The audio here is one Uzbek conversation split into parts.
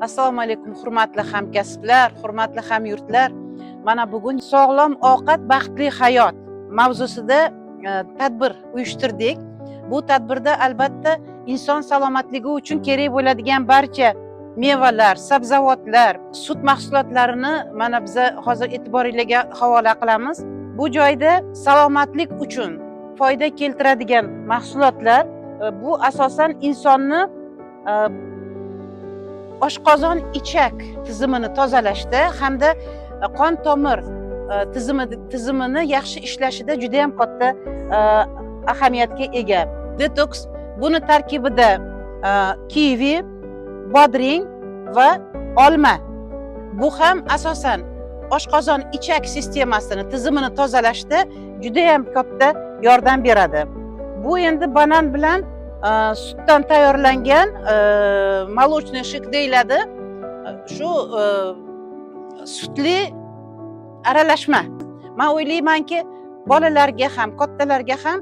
Assalomu alaykum hurmatli hamkasblar, hurmatli hamyurtlar. Mana bugun sog'lom ovqat, baxtli hayot mavzusida tadbir uyushtirdik. Bu tadbirda albatta inson salomatligi uchun kerak bo'ladigan barcha mevalar, sabzavotlar, sut mahsulotlarini mana biz hozir e'tiboringizga havola qilamiz. Bu joyda salomatlik uchun foyda keltiradigan mahsulotlar bu asosan insonni oshqozon ichak tizimini tozalashda hamda qon tomir tizimini yaxshi ishlashida juda ham katta ahamiyatga ega. Detoks buni tarkibida kivi, bodring va olma. Bu ham asosan oshqozon ichak sistemasini tizimini tozalashda juda ham katta yordam beradi. Bu endi banan bilan sutdan tayyorlangan молочный shik deyiladi. Shu sutli aralashma. Men o'ylaymanki, bolalarga ham, kattalarga ham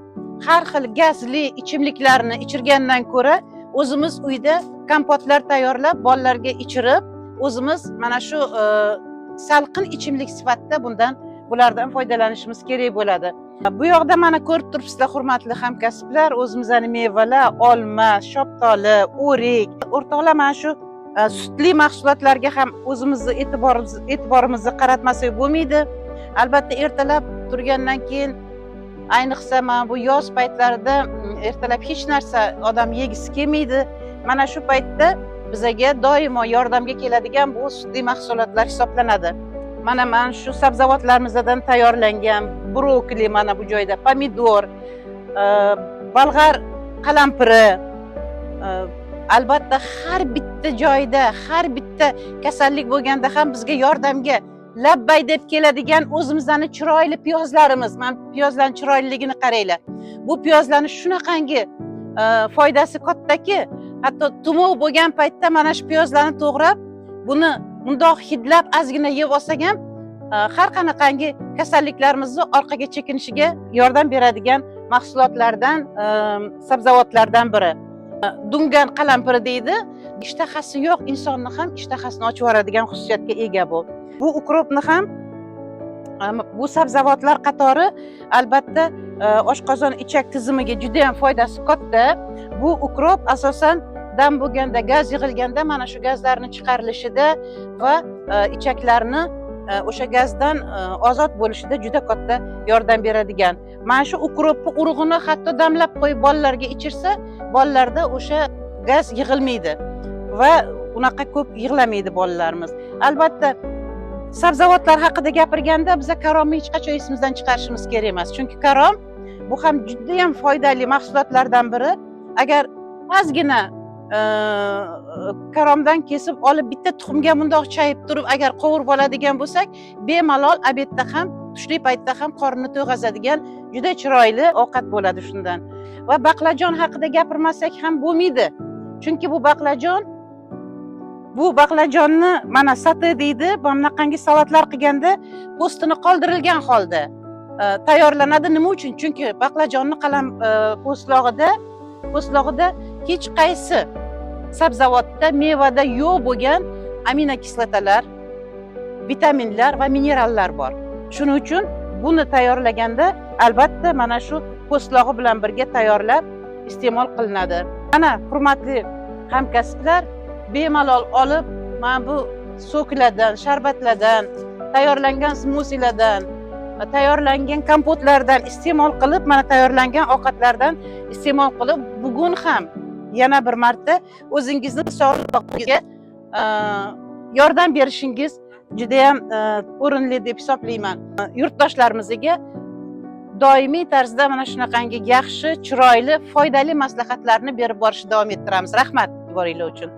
har xil gazli ichimliklarni ichirgandan ko'ra, o'zimiz uyda kompotlar tayyorlab, bolalarga ichirib, o'zimiz mana shu salqin ichimlik sifatida bulardan foydalanishimiz kerak bo'ladi. Bu yoqda mana ko'rib turibsizlar hurmatli hamkasblar, o'zimizning mevalar, olma, shoptoli, o'rik, o'rtoqlar, mana shu sutli mahsulotlarga ham o'zimizni e'tiborimizni qaratmasak bo'lmaydi. Albatta ertalab turgandan keyin, ayniqsa mana bu yoz paytlarida ertalab hech narsa odam yegisi kelmaydi. Mana shu paytda bizga doimo yordamga keladigan bu sutli mahsulotlar hisoblanadi. Mana shu sabzavotlarimizdan tayyorlangan brokoli, mana bu joyda pomidor, bolg'ar qalampiri, albatta har bitta joyda, har bitta kasallik bo'lganda ham bizga yordamga labbay deb keladigan o'zimizning chiroyli piyozlarimiz. Mana piyozlarning chiroyliligini qaranglar. Bu piyozlarning shunaqangi foydasi kattaki, hatto tumov bo'lgan paytda mana shu piyozlarni to'g'rab, buni mundoq hidlab ozgina yeb olsak ham har qanaqangi kasalliklarimizni orqaga chekinishiga yordam beradigan mahsulotlardan, sabzavotlardan biri. Dungan qalampiri deydi. Ishtahasi yo'q insonni ham ishtahasini ochib yuboradigan xususiyatga ega bu. Bu ukropni ham bu sabzavotlar qatori albatta oshqozon ichak tizimiga juda ham foydasi katta. Bu ukrop asosan dam bo'lganda, gaz yig'ilganda mana shu gazlarni chiqarilishida va ichaklarni o'sha gazdan ozod bo'lishida juda katta yordam beradigan. Mana shu ukropni urug'ini hatto damlab qo'yib bolalarga ichirsa, bolalarda o'sha gaz yig'ilmaydi va unaqa ko'p yig'lamaydi bolalarimiz. Albatta sabzavotlar haqida gapirganda biz karomni hech qachon esimizdan chiqarishimiz kerak emas. Chunki karom bu ham juda ham foydali mahsulotlardan biri. Agar ozgina karomdan kesib olib bitta tuxumga bundoq chayib turib agar qovurib oladigan bo'lsak, bemalol obedda ham, tushlik paytda ham qornini to'yg'azadigan juda chiroyli ovqat bo'ladi shundan. Va baqlajon haqida gapirmasak ham bo'lmaydi. Chunki bu baqlajonni mana sati deydi, bunaqangi salatlar qilganda po'stini qoldirilgan holda tayyorlanadi. Nima uchun? Chunki baqlajonni po'stlog'ida hech qaysi sabzavotda, mevada yo'q bo'lgan aminokislotalar, vitaminlar va minerallar bor. Shuning uchun buni tayyorlaganda albatta mana shu po'stlog'i bilan birga tayyorlab iste'mol qilinadi. Mana hurmatli hamkasblar, bemalol olib, mana bu soklardan, sharbatlardan, tayyorlangan smuzilardan, tayyorlangan kompotlardan iste'mol qilib, mana tayyorlangan ovqatlardan iste'mol qilib, bugun ham yana bir marta o'zingizni sog'lig'ingizga yordam berishingiz juda ham o'rinli deb hisoblayman. Yurtdoshlarimizga doimiy tarzda mana shunaqangi yaxshi, chiroyli, foydali maslahatlarni berib borishni davom ettiramiz. Rahmat e'tiboringlar uchun.